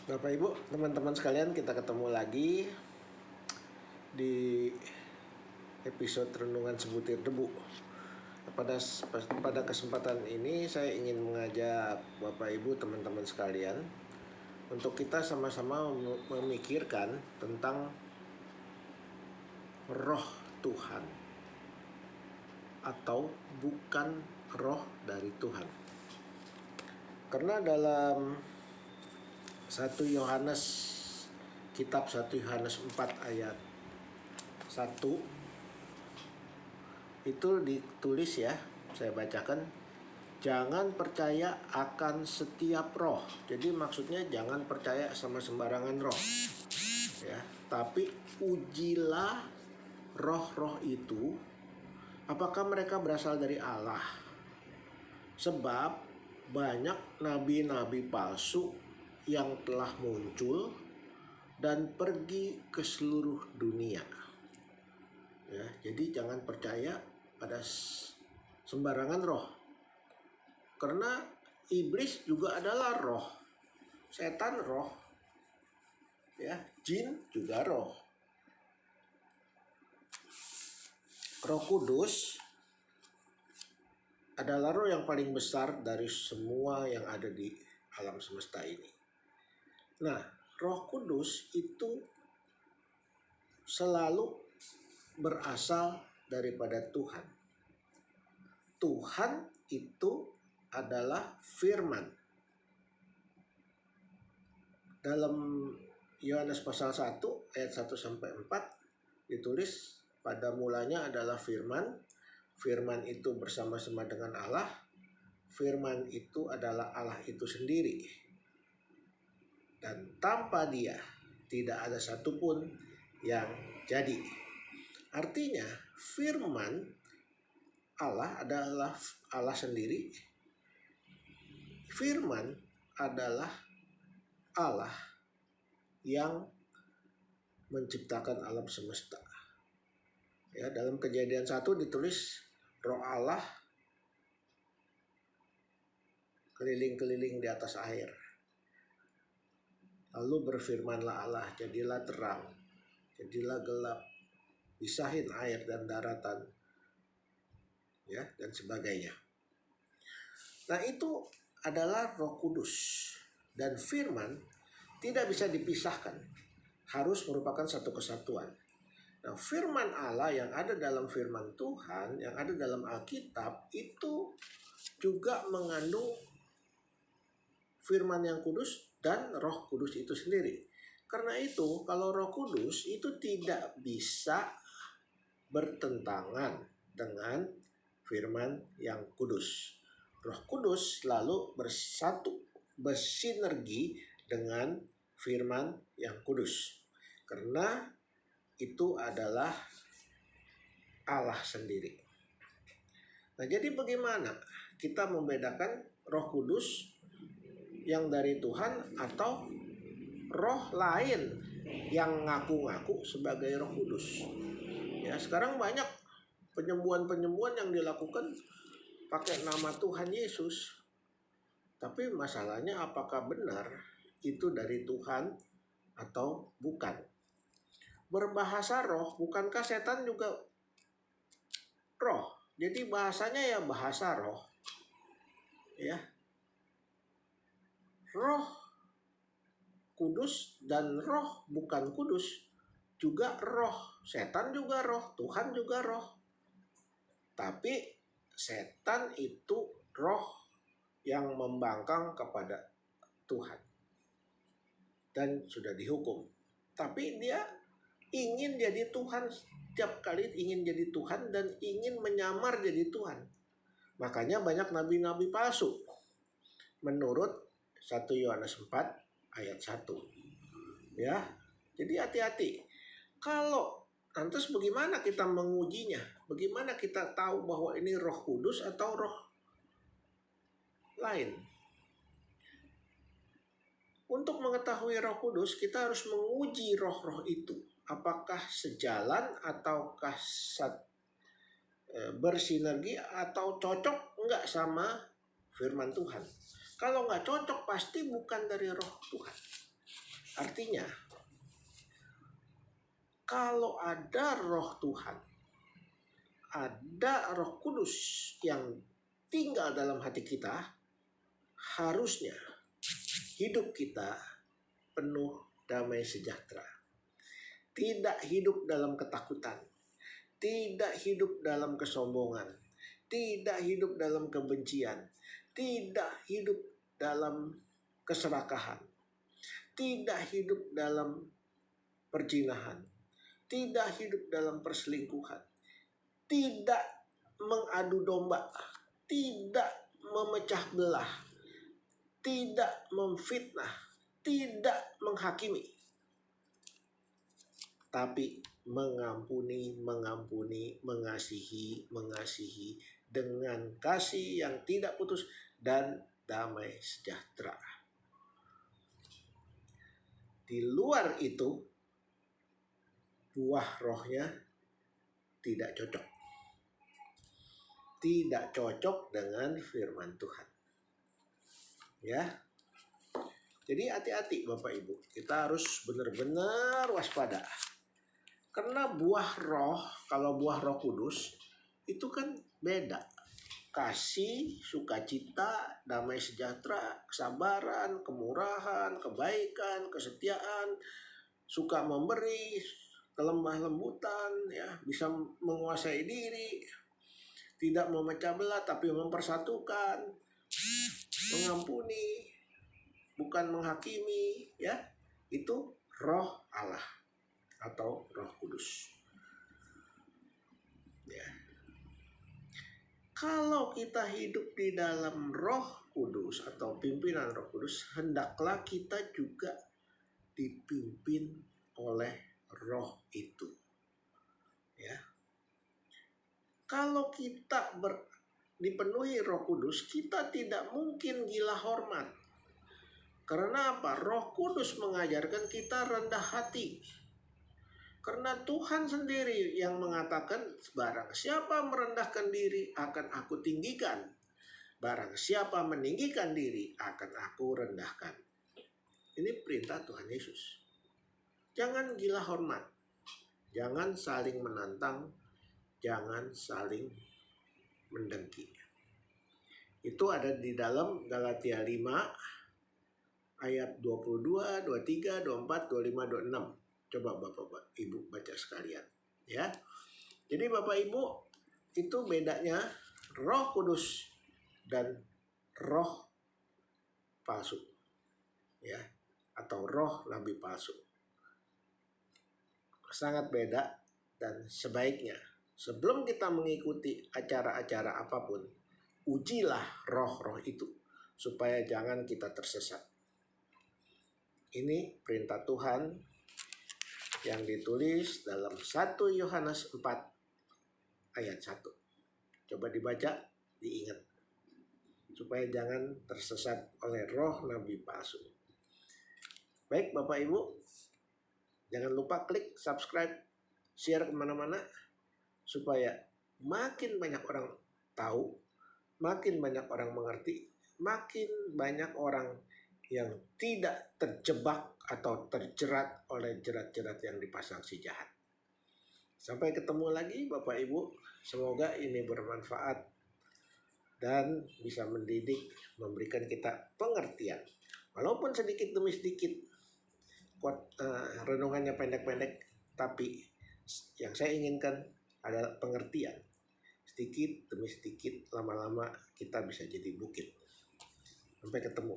Bapak Ibu, teman-teman sekalian, kita ketemu lagi di episode Renungan Sebutir Debu. Pada kesempatan ini saya ingin mengajak Bapak Ibu, teman-teman sekalian, untuk kita sama-sama memikirkan tentang roh Tuhan atau bukan roh dari Tuhan. Karena dalam 1 Yohanes, kitab 1 Yohanes 4 ayat 1 itu ditulis ya, saya bacakan, jangan percaya akan setiap roh. Jadi maksudnya jangan percaya sama sembarangan roh ya, tapi ujilah roh-roh itu apakah mereka berasal dari Allah. Sebab banyak nabi-nabi palsu yang telah muncul dan pergi ke seluruh dunia. Ya, jadi jangan percaya pada sembarangan roh. Karena iblis juga adalah roh. Setan roh. Ya, jin juga roh. Roh Kudus adalah roh yang paling besar dari semua yang ada di alam semesta ini. Nah, Roh Kudus itu selalu berasal daripada Tuhan. Tuhan itu adalah firman. Dalam Yohanes pasal 1 ayat 1 sampai 4 ditulis, pada mulanya adalah firman. Firman itu bersama-sama dengan Allah. Firman itu adalah Allah itu sendiri. Dan tanpa Dia tidak ada satupun yang jadi. Artinya firman Allah adalah Allah sendiri. Firman adalah Allah yang menciptakan alam semesta. Ya, dalam Kejadian 1 ditulis Roh Allah keliling-keliling di atas air. Lalu berfirmanlah Allah, jadilah terang, jadilah gelap, pisahin air dan daratan, ya, dan sebagainya. Nah, itu adalah Roh Kudus, dan firman tidak bisa dipisahkan, harus merupakan satu kesatuan. Nah, firman Allah yang ada dalam firman Tuhan, yang ada dalam Alkitab, itu juga mengandung firman yang kudus dan Roh Kudus itu sendiri. Karena itu, kalau Roh Kudus itu tidak bisa bertentangan dengan firman yang kudus. Roh Kudus selalu bersatu, bersinergi dengan firman yang kudus. Karena itu adalah Allah sendiri. Nah, jadi bagaimana kita membedakan Roh Kudus yang dari Tuhan atau roh lain yang ngaku-ngaku sebagai Roh Kudus? Ya, sekarang banyak penyembuhan-penyembuhan yang dilakukan pakai nama Tuhan Yesus. Tapi masalahnya apakah benar itu dari Tuhan atau bukan? Berbahasa roh, bukankah setan juga roh? Jadi bahasanya ya bahasa roh. Ya. Roh Kudus dan roh bukan kudus juga roh. Setan juga roh, Tuhan juga roh. Tapi setan itu roh yang membangkang kepada Tuhan dan sudah dihukum. Tapi dia ingin jadi Tuhan, setiap kali ingin jadi Tuhan dan ingin menyamar jadi Tuhan. Makanya banyak nabi-nabi palsu. Menurut 1 Yohanes 4 ayat 1. Ya. Jadi hati-hati. Kalau lantas bagaimana kita mengujinya? Bagaimana kita tahu bahwa ini Roh Kudus atau roh lain? Untuk mengetahui Roh Kudus, kita harus menguji roh-roh itu. Apakah sejalan ataukah bersinergi atau cocok enggak sama firman Tuhan. Kalau enggak cocok pasti bukan dari Roh Tuhan. Artinya, kalau ada roh Tuhan, ada Roh Kudus yang tinggal dalam hati kita, harusnya hidup kita penuh damai sejahtera. Tidak hidup dalam ketakutan, tidak hidup dalam kesombongan, tidak hidup dalam kebencian, tidak hidup dalam keserakahan, tidak hidup dalam perzinahan, tidak hidup dalam perselingkuhan, tidak mengadu domba, tidak memecah belah, tidak memfitnah, tidak menghakimi, tapi mengampuni, mengasihi dengan kasih yang tidak putus dan damai sejahtera. Di luar itu, buah rohnya tidak cocok. Tidak cocok dengan firman Tuhan. Ya. Jadi hati-hati Bapak Ibu. Kita harus benar-benar waspada. Karena buah roh, kalau buah Roh Kudus, itu kan beda. Kasih, sukacita, damai sejahtera, kesabaran, kemurahan, kebaikan, kesetiaan, suka memberi, kelemah lembutan, ya, bisa menguasai diri, tidak memecah belah tapi mempersatukan, mengampuni, bukan menghakimi, ya. Itu roh Allah atau Roh Kudus. Ya. Kalau kita hidup di dalam Roh Kudus atau pimpinan Roh Kudus, hendaklah kita juga dipimpin oleh roh itu. Ya. Kalau kita dipenuhi Roh Kudus, kita tidak mungkin gila hormat. Karena apa? Roh Kudus mengajarkan kita rendah hati. Karena Tuhan sendiri yang mengatakan, barang siapa merendahkan diri akan aku tinggikan. Barang siapa meninggikan diri akan aku rendahkan. Ini perintah Tuhan Yesus. Jangan gila hormat. Jangan saling menantang. Jangan saling mendengki. Itu ada di dalam Galatia 5 ayat 22, 23, 24, 25, 26. Coba Bapak Ibu baca sekalian, ya. Jadi Bapak Ibu, itu bedanya Roh Kudus dan roh palsu, ya, atau roh nabi palsu. Sangat beda, dan sebaiknya sebelum kita mengikuti acara-acara apapun, ujilah roh-roh itu supaya jangan kita tersesat. Ini perintah Tuhan yang ditulis dalam 1 Yohanes 4 ayat 1. Coba dibaca, diingat. Supaya jangan tersesat oleh roh nabi palsu. Baik Bapak Ibu, jangan lupa klik subscribe, share kemana-mana, supaya makin banyak orang tahu, makin banyak orang mengerti, makin banyak orang yang tidak terjebak atau terjerat oleh jerat-jerat yang dipasang si jahat. Sampai ketemu lagi Bapak Ibu, semoga ini bermanfaat dan bisa mendidik, memberikan kita pengertian. Walaupun sedikit demi sedikit, renungannya pendek-pendek, tapi yang saya inginkan adalah pengertian. Sedikit demi sedikit, lama-lama kita bisa jadi bukit. Sampai ketemu.